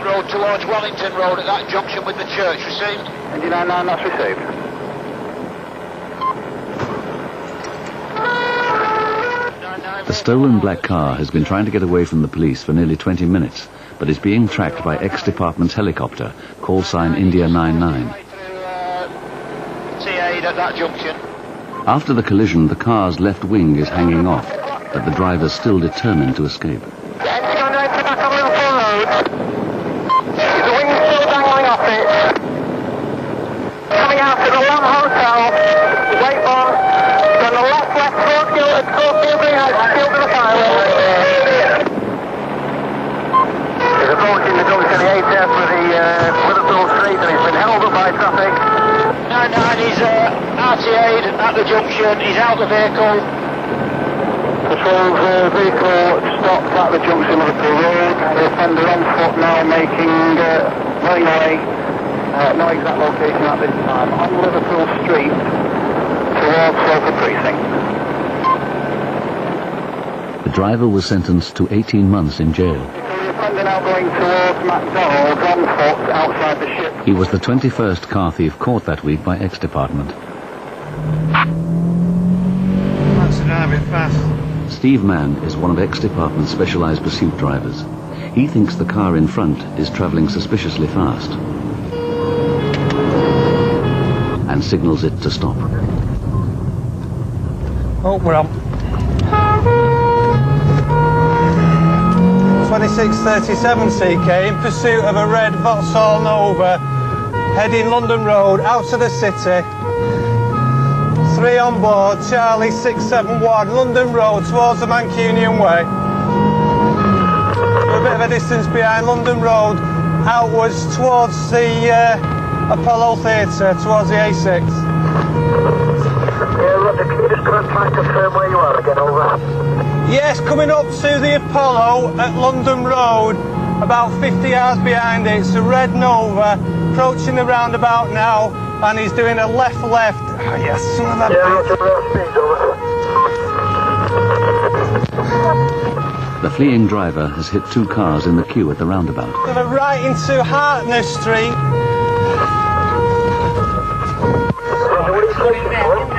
Road towards Wellington Road at that junction with the church. Received? India 99, that's received. The stolen black car has been trying to get away from the police for nearly 20 minutes, but is being tracked by ex-department's helicopter, call sign India 99. T8 at that junction. After the collision, the car's left wing is hanging off, but the driver's still determined to escape. Coming out to the Lam Hotel, wait on, on the left, Schofield Greenhouse, still to the firewall. He's approaching the junction 8 there for the Liverpool Street, and he's been held up by traffic. 99, he's RTA at the junction, he's out the vehicle. Patrol's vehicle stopped at the junction of Liverpool Road. The offender on foot now making running away. No exact location at this time. On Liverpool Street towards Salford Precinct. The driver was sentenced to 18 months in jail. The offender now going towards McDonald's on foot outside the ship. He was the 21st car thief caught that week by ex-department. That's a bit fast. Steve Mann is one of ex-department's specialised pursuit drivers. He thinks the car in front is travelling suspiciously fast and signals it to stop. Oh, we're on. 2637 CK in pursuit of a red Vauxhall Nova heading London Road out to the city. 3 on board, Charlie 671 London Road towards the Mancunian Way. We're a bit of a distance behind London Road outwards towards the Apollo Theatre, towards the A6. Yeah, Roger, can you just come and try to confirm where you are again, over? Yes, coming up to the Apollo at London Road, about 50 yards behind it. It's a red Nova, approaching the roundabout now, and he's doing a left-left. Oh, yes, some of that. Yeah, Roger, The fleeing driver has hit 2 cars in the queue at the roundabout. They're right into Hartness Street.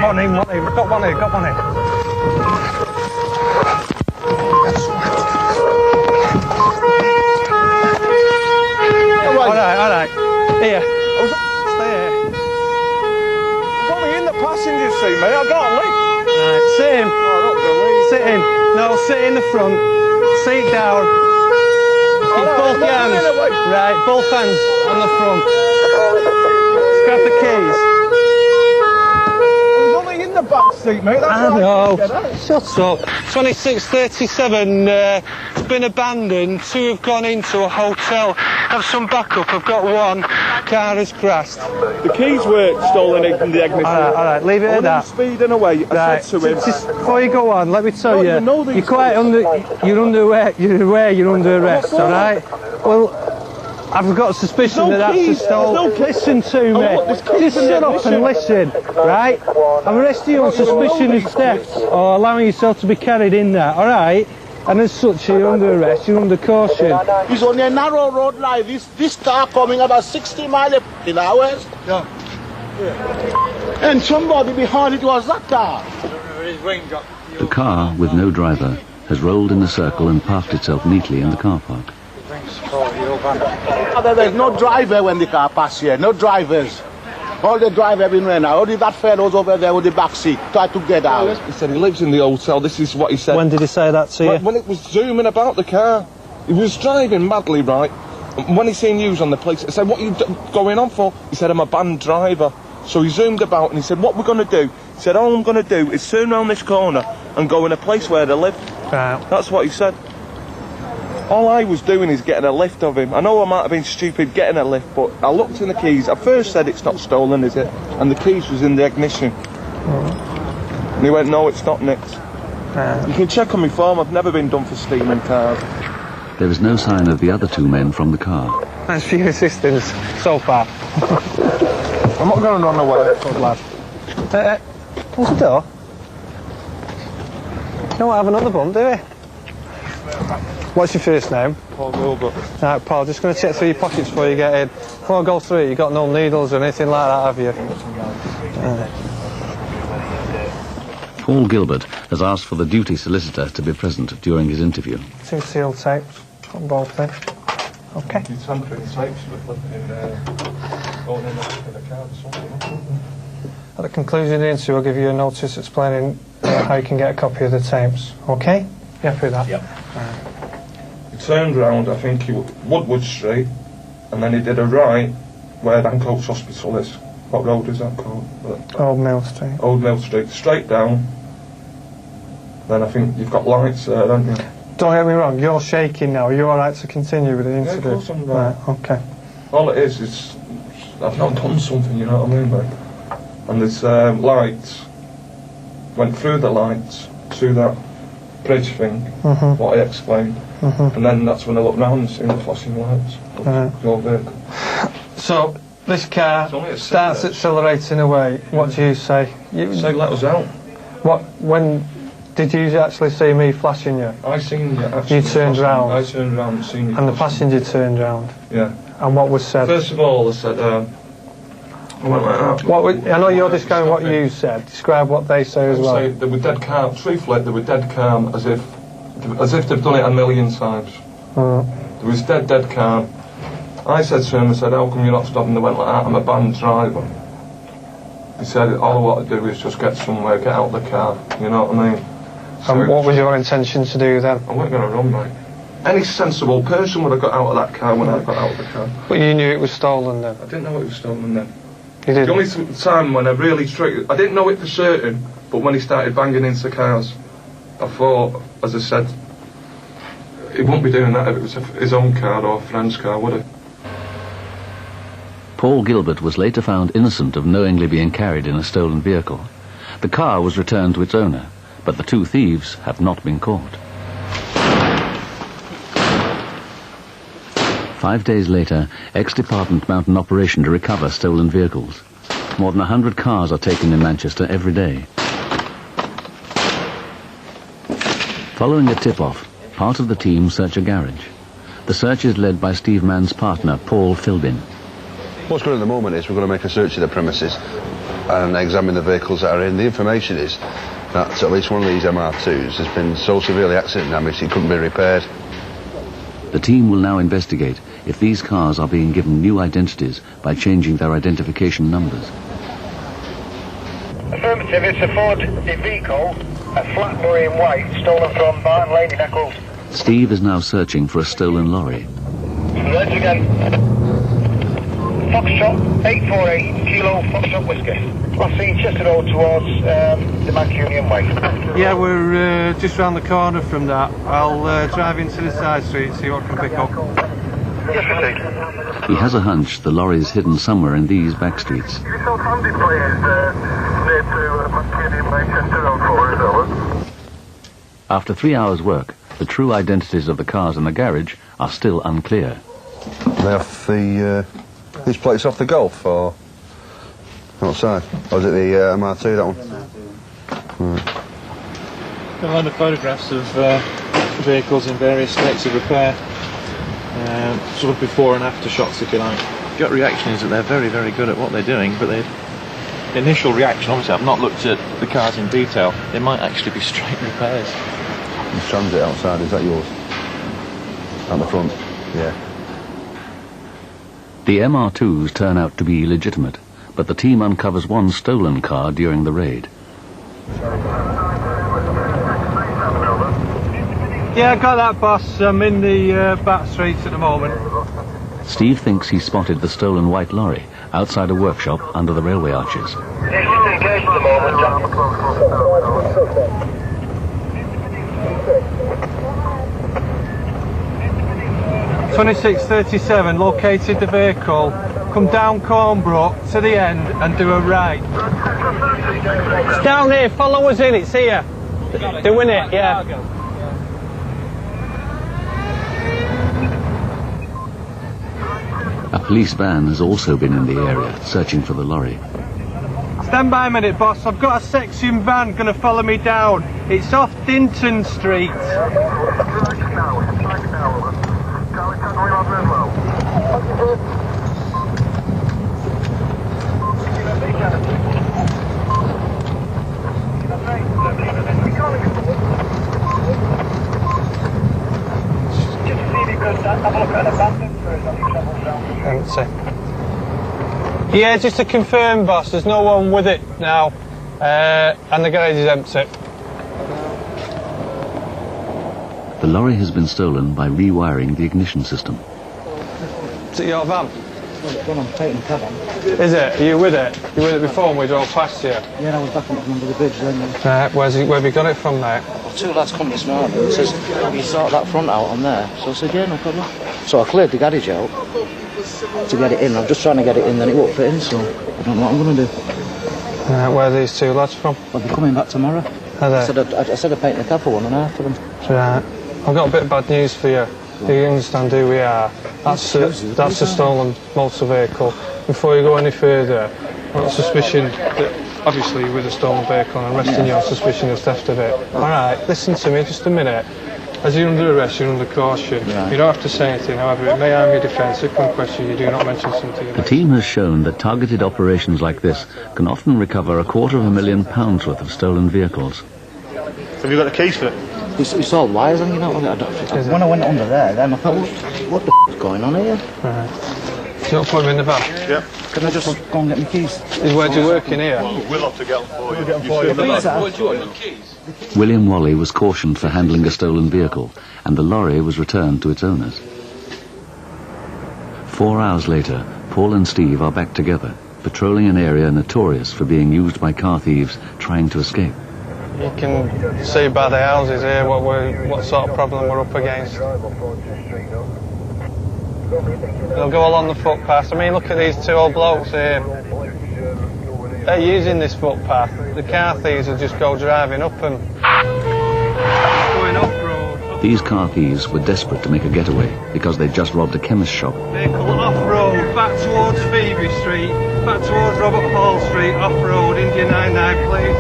One in, got one here, got one here. Alright. Here. Stay here. It's only in the passenger seat, mate. I've got a leak. Right, sit in. Sit in. No, sit in the front. Seat down. Keep both hands. Right, both hands on the front. Just grab the keys. It's only in the back seat, mate. That's I know. Shut up. 2637 has been abandoned. 2 have gone into a hotel. Have some backup. I've got 1. Car has crashed. The keys were stolen in the ignition. Alright, leave it at that. Speeding away. I said to him. Just before you go on, let me tell you, know these you're quite you're under arrest, alright? Well, I've got a suspicion that's a stolen. Listen to me. Just shut up and listen, right? I'm arresting you on suspicion of theft or allowing yourself to be carried in there, alright? And as such, you're under arrest, you're under caution. It's on a narrow road like this car coming about 60 miles an hour. Yeah. And somebody behind it was that car. The car, with no driver, has rolled in a circle and parked itself neatly in the car park. There was no driver when the car passed here, no drivers. All the driver been ran out. Only that fellow's over there with the back seat, tried to get out. He said he lives in the hotel. This is what he said. When did he say that to you? When it was zooming about the car. He was driving madly, right? And when he seen you on the police, he said, what are you going on for? He said, I'm a banned driver. So he zoomed about and he said, what we're going to do? He said, all I'm going to do is turn around this corner and go in a place where they live. Right. That's what he said. All I was doing is getting a lift of him. I know I might have been stupid getting a lift, but I looked in the keys. I first said it's not stolen, is it? And the keys was in the ignition. And he went, no, it's not nicked. You can check on my form. I've never been done for stealing cars. There is no sign of the other 2 men from the car. Thanks for your assistance so far. I'm not going to run away. Good lad. There's a door. You don't have another bump, do we? What's your first name? Paul Gilbert. Right, Paul, just going to check through your pockets before you get in. Before I go through it, you got no needles or anything like that, have you? Paul Gilbert has asked for the duty solicitor to be present during his interview. 2 seal tapes on both then. Okay. You tamper in tapes with flipping going in the car or something. At the conclusion of the interview, I'll give you a notice explaining how you can get a copy of the tapes. Okay? You happy with that? Yep. He turned round, I think, Woodward Street, and then he did a right where Dancoats Hospital is. What road is that called? Old Mill Street. Old Mill Street. Straight down. Then I think you've got lights there, haven't you? Don't get me wrong, you're shaking now. Are you alright to continue with the interview? Yeah, of course I'm right. Okay. All it is I've not done something, you know what I mean, mate? And there's lights. Went through the lights to that bridge thing, what I explained. And then that's when I looked round and seen the flashing lights of your vehicle. So, this car starts accelerating away. What do you say? You say let us out. When did you actually see me flashing you? I seen you actually. You turned round? I turned round and seen you. And the passenger turned round? Yeah. And what was said? First of all, I said, I went like that. I know you're describing what you said. Describe what they say as well. They were dead calm. Truthfully, they were dead calm, as if they've done it a million times. They was dead calm. I said to him, I said, how come you're not stopping? They went like that, I'm a band driver. He said, all I want to do is just get somewhere, get out of the car, you know what I mean? So and what was your intention to do then? I wasn't going to run, mate. Any sensible person would have got out of that car when I got out of the car. But you knew it was stolen then? I didn't know it was stolen then. You didn't? The only time when I really I didn't know it for certain, but when he started banging into cars, I thought, as I said, he wouldn't be doing that if it was his own car or a friend's car, would he? Paul Gilbert was later found innocent of knowingly being carried in a stolen vehicle. The car was returned to its owner, but the 2 thieves have not been caught. 5 days later, ex-department mount an operation to recover stolen vehicles. More than 100 cars are taken in Manchester every day. Following a tip-off, part of the team search a garage. The search is led by Steve Mann's partner, Paul Philbin. What's going on at the moment is we're going to make a search of the premises and examine the vehicles that are in. The information is that at least one of these MR2s has been so severely accident damaged it couldn't be repaired. The team will now investigate if these cars are being given new identities by changing their identification numbers. Affirmative, it's a Ford Iveco, a flat lorry in white, stolen from Barton Lane in Eccles. Steve is now searching for a stolen lorry. Let's again. Foxtrot, 848 Kilo Foxtrot Whiskey. Last seen Chester Road towards the Mancunian Way. Yeah, we're just round the corner from that. I'll drive into the side street, see what I can pick up. Yes, indeed. He has a hunch the lorry is hidden somewhere in these back streets. After 3 hours' work, the true identities of the cars in the garage are still unclear. They have these plates off the Golf or outside? Or is it the MR2, that one? Right. There are a lot of photographs of vehicles in various states of repair. Sort of before and after shots, if you like. Gut reaction is that they're very, very good at what they're doing, but the initial reaction, obviously I've not looked at the cars in detail, they might actually be straight repairs. The Transit outside, is that yours? At the front? Yeah. The MR2s turn out to be legitimate, but the team uncovers one stolen car during the raid. Yeah, I got that, boss. I'm in the back streets at the moment. Steve thinks he spotted the stolen white lorry outside a workshop under the railway arches. Yes, just engaged at the moment, Jack. 2637 located the vehicle. Come down Cornbrook to the end and do a right. It's down here, follow us in, it's here. Doing it, yeah. A police van has also been in the area, searching for the lorry. Stand by a minute, boss. I've got a section van going to follow me down. It's off Dinton Street. Have a look at an abandoned first on your travel zone. Empty. Yeah, just to confirm, boss, there's no one with it now, and the garage is empty. The lorry has been stolen by rewiring the ignition system. Is it your van? Well, it's gone on taking the cab on. Is it? Are you with it? You were with it before when we drove past you? Yeah, I was back on under the bridge then. Right, where have you got it from, mate? Well, two lads come this morning and says, have you sorted that front out on there? So I said, yeah, no problem. So I cleared the garage out to get it in. I'm just trying to get it in, then it won't fit in, so I don't know what I'm going to do. Right, where are these two lads from? Well, they're coming back tomorrow. Are they? I said I'd paint the cab for 1.5 for them. Right. I've got a bit of bad news for you. Do you understand who we are? That's a stolen motor vehicle. Before you go any further, I've got suspicion that obviously you're with a stolen vehicle and arresting you on suspicion of theft of it. Alright, listen to me just a minute. As you're under arrest, you're under caution. Right. You don't have to say anything, however, it may harm your defence. If one question you do not mention something. The team has shown that targeted operations like this can often recover £250,000 worth of stolen vehicles. Have you got the keys for it? It's all wires hanging out on it. When I went under there, then I thought, what the f*** is going on here? Right. You want to put him in the van? Yeah. Can I just go and get my keys? Where do you work in here? We'll have to get them for you. William Wally was cautioned for handling a stolen vehicle, and the lorry was returned to its owners. 4 hours later, Paul and Steve are back together, patrolling an area notorious for being used by car thieves trying to escape. You can see by the houses here what sort of problem we're up against. They'll go along the footpath. I mean, look at these two old blokes here. They're using this footpath. The car thieves will just go driving up and going off-road. These car thieves were desperate to make a getaway because they'd just robbed a chemist shop. Vehicle off-road, back towards Phoebe Street, back towards Robert Hall Street, off-road, India 99, please.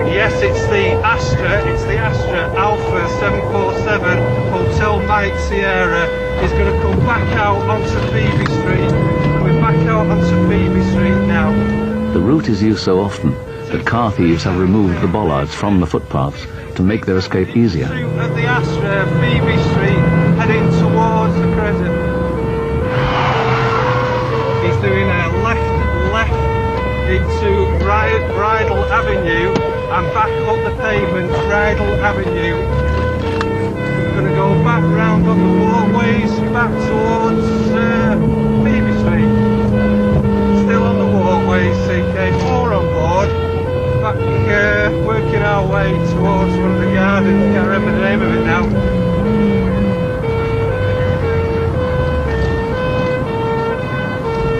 Yes, it's the Astra Alpha 747 Hotel Mike Sierra is going to come back out onto Phoebe Street. We're back out onto Phoebe Street now. The route is used so often that car thieves have removed the bollards from the footpaths to make their escape easier. At the Astra, Phoebe Street, heading towards the Crescent. He's doing a left into Bridle Avenue and back up the pavement, Bridle Avenue. We're going to go back round on the walkways, back towards Phoebe Street. Still on the walkways, CK4 on board. Back, working our way towards one of the gardens, can't remember the name of it now.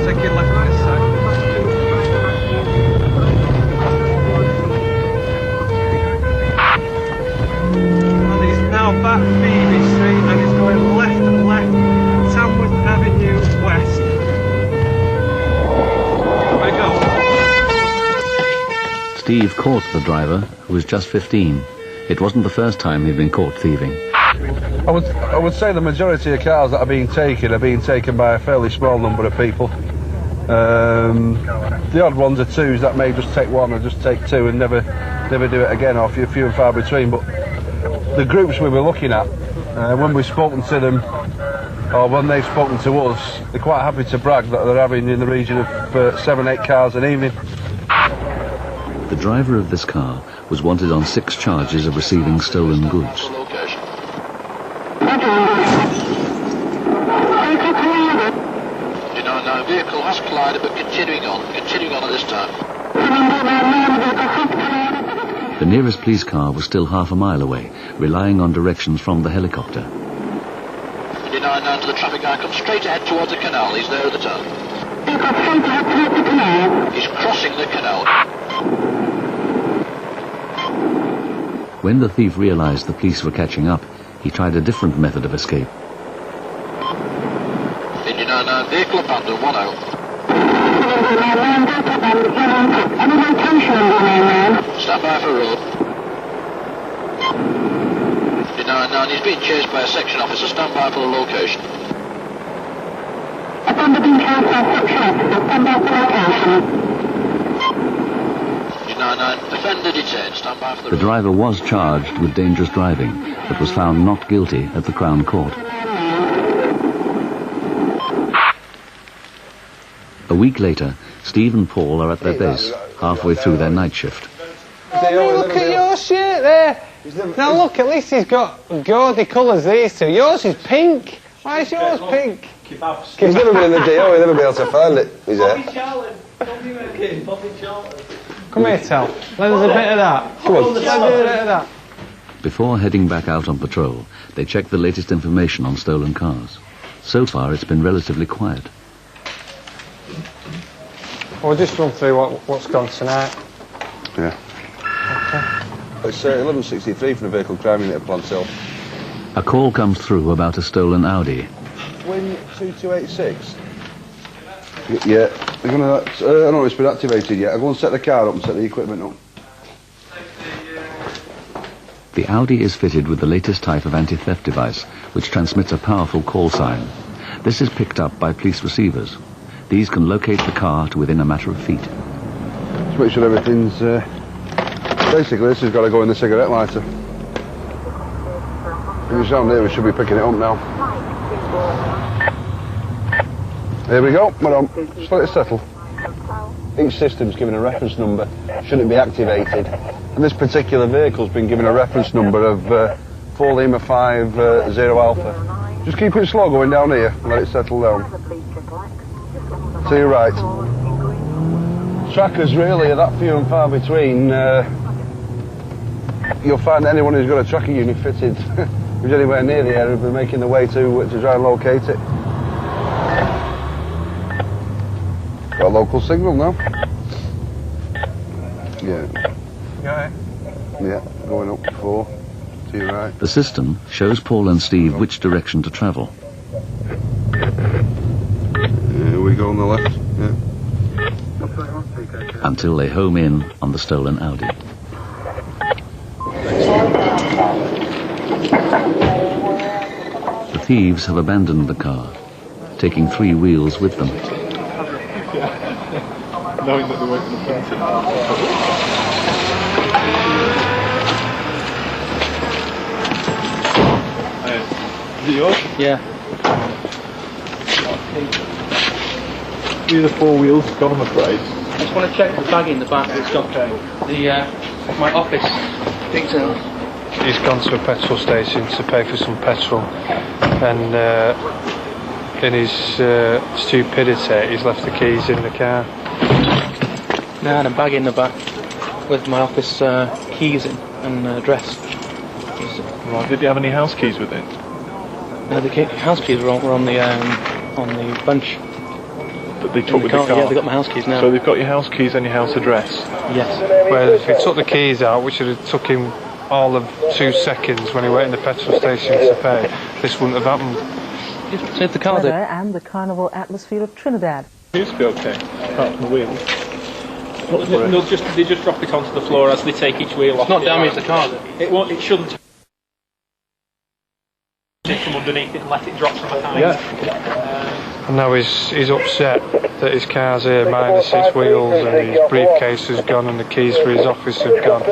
Take it left, right side. Back Phoebe Street and he's going left, Tamworth Avenue west. There we go. Steve caught the driver, who was just 15. It wasn't the first time he'd been caught thieving. I would say the majority of cars that are being taken by a fairly small number of people. The odd ones are twos that may just take one or just take two and never do it again, or few and far between. But the groups we were looking at, when we've spoken to them, or when they've spoken to us, they're quite happy to brag that they're having in the region of 7-8 cars an evening. The driver of this car was wanted on 6 charges of receiving stolen goods. No, vehicle has collided, but continuing on at this time. The nearest police car was still half a mile away, relying on directions from the helicopter. 59 to the traffic eye, come straight ahead towards the canal, he's there at the turn. He's crossing the canal. When the thief realized the police were catching up, he tried a different method of escape. Engine 99, vehicle abandoned, 1-0. Stand by for road. 99, he's being chased by a section officer, stand by for the location. 99, 299, offender detained, stand by for the... The driver was charged with dangerous driving, but was found not guilty at the Crown Court. A week later, Steve and Paul are at their base, halfway through their night shift. Look at your shirt there. Now look, at least he's got gaudy colours, these two. Yours is pink. Why is yours pink? He's never been in the DO, he'll never be able to find it, is it? Come here, Tal. Let us a bit of that. Come on. Let us a bit of that. Before heading back out on patrol, they check the latest information on stolen cars. So far, it's been relatively quiet. We'll just run through what's gone tonight. Yeah. Okay. It's 1163 for the vehicle crime unit at Plant Hill. A call comes through about a stolen Audi. Win 2286. Yeah, we're gonna. I don't know if it's been activated yet. I'll go and set the car up and set the equipment up. The Audi is fitted with the latest type of anti-theft device, which transmits a powerful call sign. This is picked up by police receivers. These can locate the car to within a matter of feet. Just make sure everything's... basically, this has got to go in the cigarette lighter. If it's down there, we should be picking it up now. Here we go, we're on. Just let it settle. Each system's given a reference number, shouldn't be activated. And this particular vehicle's been given a reference number of 4 Lima 5 0 Alpha. Just keep it slow going down here and let it settle down. To your right. Trackers really are that few and far between. You'll find anyone who's got a tracker unit fitted who's anywhere near the area will be making the way to try and locate it. Got a local signal now. Yeah. Got it? Yeah, going up 4 to your right. The system shows Paul and Steve which direction to travel. Here we go on the left. Yeah. Until they home in on the stolen Audi. The thieves have abandoned the car, taking 3 wheels with them. Knowing that they weren't going to print it. Is it yours? Yeah. These are 4 wheels gone, I'm afraid. I just want to check the bag in the back that's got my office details. He's gone to a petrol station to pay for some petrol, and in his stupidity he's left the keys in the car. No, and a bag in the back with my office keys in and address. Right. Did you have any house keys with it? No, the house keys were on the bunch. That they took with the car? Yeah, they got my house keys now. So they've got your house keys and your house address? Yes. Well, if he took the keys out, which would have took him all of 2 seconds when he went in the petrol station to pay, this wouldn't have happened. Just save the car there. And the carnival atmosphere of Trinidad. It used to be okay, apart from the wheels. They just drop it onto the floor as they take each wheel off. Not damage the car. It shouldn't. From underneath it and let it drop from behind. And now he's upset that his car's here minus his wheels and his briefcase has gone and the keys for his office have gone.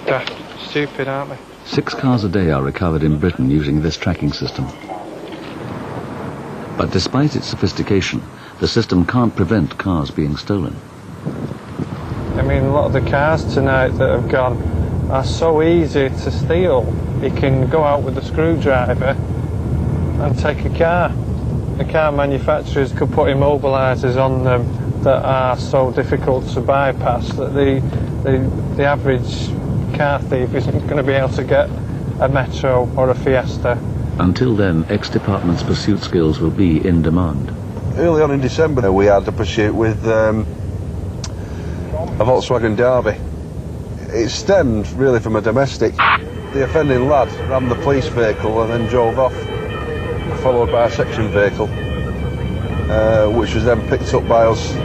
Daft, stupid, aren't they? 6 cars a day are recovered in Britain using this tracking system. But despite its sophistication, the system can't prevent cars being stolen. I mean, a lot of the cars tonight that have gone are so easy to steal. You can go out with a screwdriver and take a car. The car manufacturers could put immobilisers on them that are so difficult to bypass that the average car thief isn't going to be able to get a Metro or a Fiesta. Until then, ex-department's pursuit skills will be in demand. Early on in December we had a pursuit with a Volkswagen Derby. It stemmed really from a domestic. The offending lad rammed the police vehicle and then drove off, followed by a section vehicle, which was then picked up by us. He's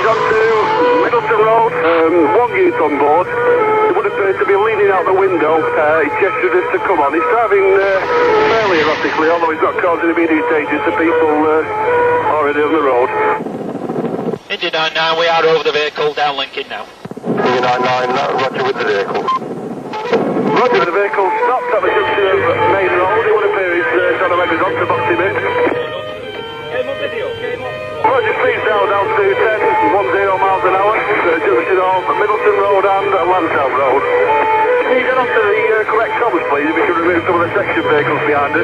on to Middleton Road, 1 youth on board. He would appear to be leaning out the window. He gestured us to come on. He's driving fairly erratically, although he's not causing immediate danger to people already on the road. India 99, we are over the vehicle, downlinking now. India 99, roger with the vehicle. Roger with the vehicle, stopped at the junction of Main Road. It would appear he's got a leg on to box him in. Game on video, game on. Roger, please down to 10, 10 miles an hour. Junction of Middleton Road and Lansdowne Road. Can you get off to the correct commas, please? We can remove some of the section vehicles behind us.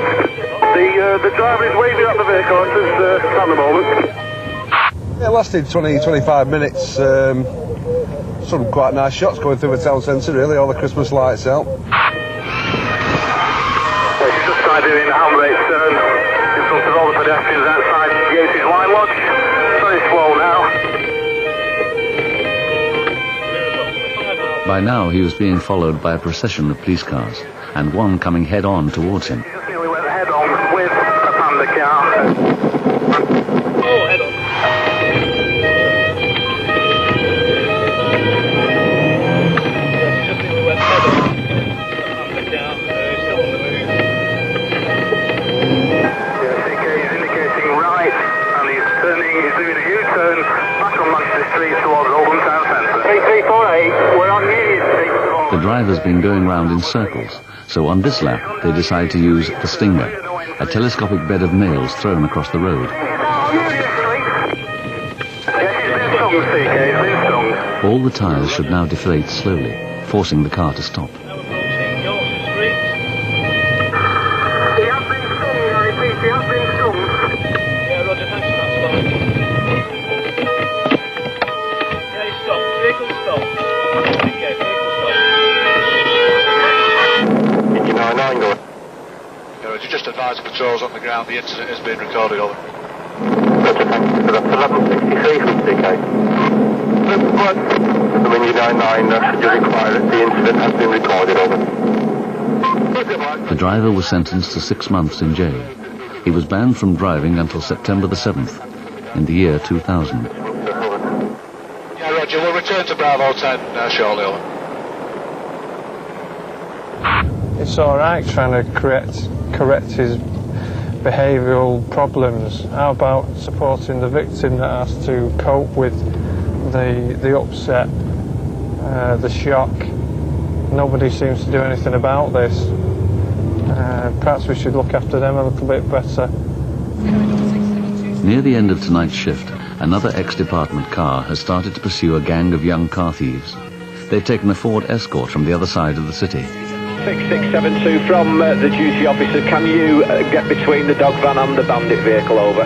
The driver is waving at the vehicle at the moment. It lasted 20-25 minutes. Some quite nice shots going through the town centre, really, all the Christmas lights out. She's just started doing the handbrake turn in front of all the pedestrians outside Yates's Wine Lodge. Very slow now. By now he was being followed by a procession of police cars, and one coming head-on towards him. He just nearly went head-on with a Panda car. Oh, head on. He's doing a U-turn back on Manchester Street towards Oldham Town Centre. 3348, we're on Union Street. The driver's been going round in circles, so on this lap they decide to use the Stinger, a telescopic bed of nails thrown across the road. All the tyres should now deflate slowly, forcing the car to stop. Just advise the patrols on the ground, the incident has been recorded, over. Roger, thank you. So that's 1163 from CK. From India 99, should you require it, the incident has been recorded, over. The driver was sentenced to 6 months in jail. He was banned from driving until September the 7th, in the year 2000. Yeah, Roger, we'll return to Bravo 10 shortly, over. It's alright trying to correct his behavioural problems. How about supporting the victim that has to cope with the upset, the shock? Nobody seems to do anything about this. Perhaps we should look after them a little bit better. Near the end of tonight's shift, another ex-department car has started to pursue a gang of young car thieves. They've taken a Ford Escort from the other side of the city. 6672 from the duty officer, can you get between the dog van and the bandit vehicle, over?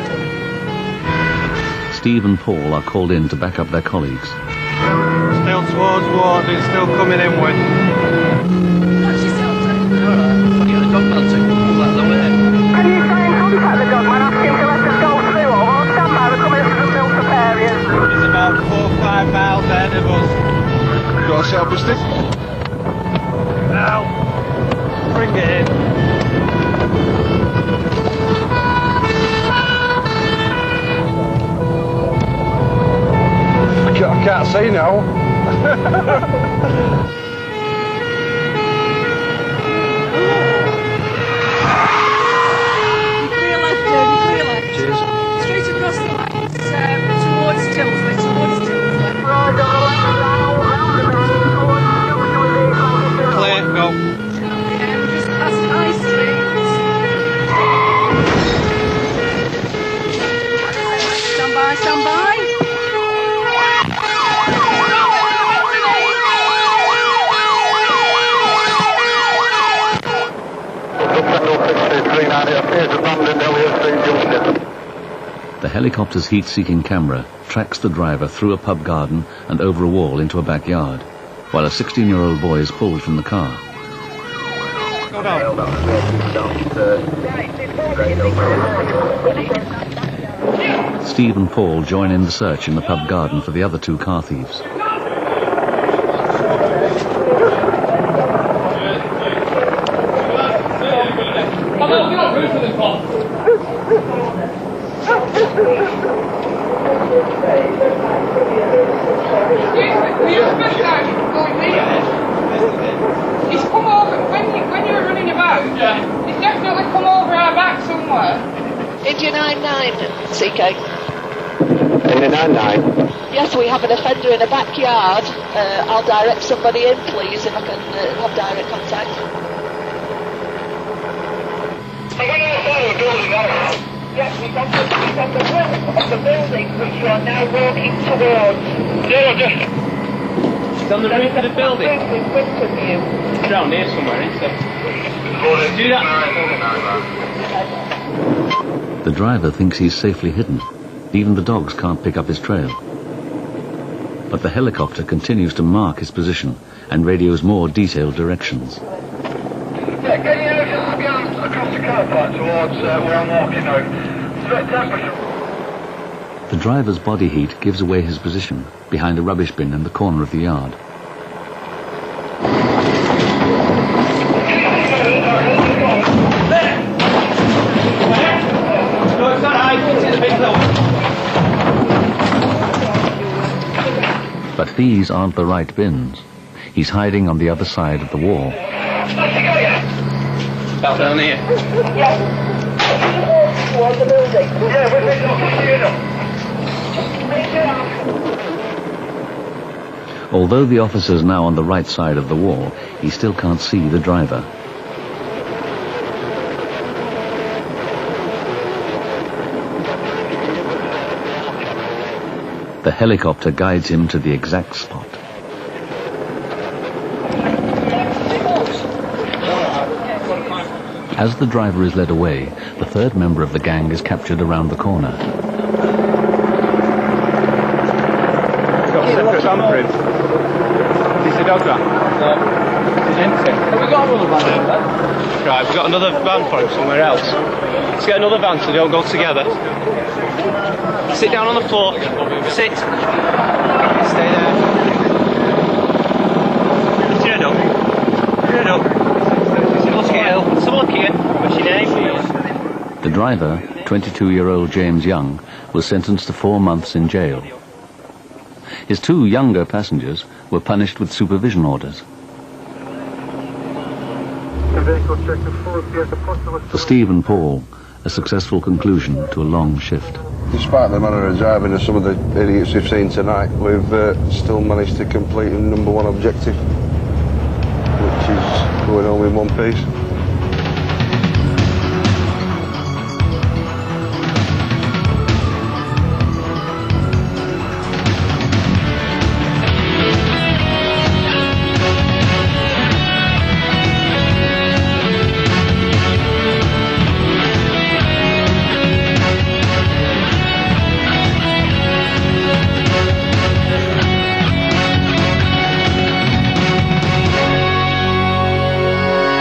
Steve and Paul are called in to back up their colleagues. Still towards Ward, still coming inward. Can you try and contact the dog man, ask him to let us go through, or stand by, we're coming from Milton areas? It's about 4 or 5 miles ahead of us. You want to help us, Steve? Now, bring it in. I can't see now. Clear left, Jodie, clear left. Cheers. Straight across the line, towards Tilsley, Clear, go. Just past High Street. Stand by, stand by. The helicopter's heat-seeking camera tracks the driver through a pub garden and over a wall into a backyard, while a 16-year-old boy is pulled from the car. Go down. Steve and Paul join in the search in the pub garden for the other 2 car thieves. He's come over, when you were running about, he's definitely come over our back somewhere. India 99, CK. India 99. we have an offender in a backyard, I'll direct somebody in, please, if I can have direct contact. Yes, he's on the roof of the building, which you are now walking towards. He's on the roof of the building. It's around here somewhere, isn't it? Do that. The driver thinks he's safely hidden. Even the dogs can't pick up his trail. But the helicopter continues to mark his position and radios more detailed directions. Yeah, can you just scan across the car park towards where I'm walking now? Threat temperature. The driver's body heat gives away his position behind a rubbish bin in the corner of the yard. But these aren't the right bins. He's hiding on the other side of the wall. About down here. Towards the building. Yeah, we're Although the officer's now on the right side of the wall, he still can't see the driver. The helicopter guides him to the exact spot. As the driver is led away, the third member of the gang is captured around the corner. Got separate van for him. Is the dog van? No. It's empty. Have we got another van there? Right, we've got another van for him somewhere else. Let's get another van so they don't go together. Sit down on the floor. Sit. Stay there. Turn up. Turn up. Look here. Let's have a look here. What's your name? The driver, 22-year-old James Young, was sentenced to 4 months in jail. His 2 younger passengers were punished with supervision orders. For Steve and Paul, a successful conclusion to a long shift. Despite the manner of driving of some of the idiots we've seen tonight, we've still managed to complete the #1 objective, which is going home in one piece.